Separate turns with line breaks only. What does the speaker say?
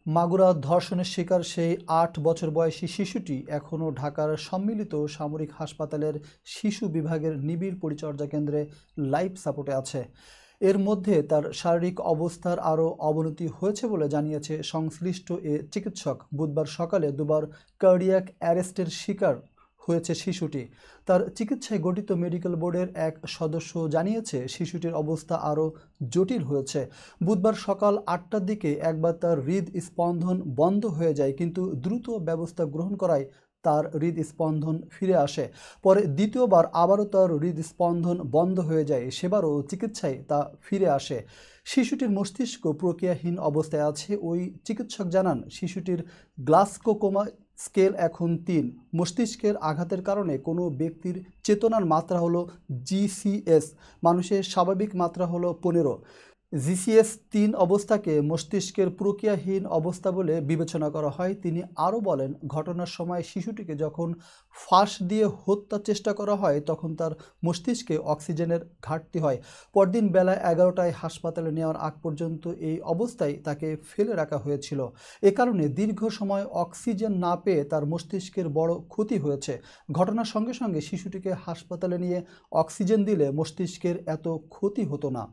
মাগুরা ধর্ষণের শিকার সেই ৮ বছর বয়সী শিশুটি এখনও ঢাকার সম্মিলিত সামরিক হাসপাতালের শিশু বিভাগের নিবিড় পরিচর্যা কেন্দ্রে লাইফ সাপোর্টে আছে। এর মধ্যে তার শারীরিক অবস্থার আরও অবনতি হয়েছে বলে জানিয়েছে সংশ্লিষ্ট এ চিকিৎসক। বুধবার সকালে দুবার কার্ডিয়াক অ্যারেস্টের শিকার হয়েছে শিশুটি। তার চিকিৎসায় গঠিত মেডিকেল বোর্ডের এক সদস্য জানিয়েছে শিশুটির অবস্থা আরও জটিল হয়েছে। বুধবার সকাল ৮টার দিকে একবার তার হৃদস্পন্দন বন্ধ হয়ে যায়, কিন্তু দ্রুত ব্যবস্থা গ্রহণ করায় তার হৃদস্পন্দন ফিরে আসে। পরে দ্বিতীয়বার আবারও তার হৃদস্পন্দন বন্ধ হয়ে যায়, সেবারও চিকিৎসায় তা ফিরে আসে। শিশুটির মস্তিষ্ক প্রক্রিয়াহীন অবস্থায় আছে। ওই চিকিৎসক জানান, শিশুটির গ্লাসকোকোমা স্কেল এখন ৩। মস্তিষ্কের আঘাতের কারণে কোনো ব্যক্তির চেতনার মাত্রা হলো জিসিএস, মানুষের স্বাভাবিক মাত্রা হলো ১৫। জিসিএস ৩ অবস্থাকে মস্তিষ্কের প্রক্রিয়াহীন অবস্থা বলে বিবেচনা করা হয়। তিনি আরও বলেন, ঘটনার সময় শিশুটিকে যখন ফাঁস দিয়ে হত্যার চেষ্টা করা হয় তখন তার মস্তিষ্কে অক্সিজেনের ঘাটতি হয়। পরদিন বেলা ১১টায় হাসপাতালে নেওয়ার আগ পর্যন্ত এই অবস্থায় তাকে ফেলে রাখা হয়েছিল। এ কারণে দীর্ঘ সময় অক্সিজেন না পেয়ে তার মস্তিষ্কের বড় ক্ষতি হয়েছে। ঘটনার সঙ্গে সঙ্গে শিশুটিকে হাসপাতালে নিয়ে অক্সিজেন দিলে মস্তিষ্কের এত ক্ষতি হতো না।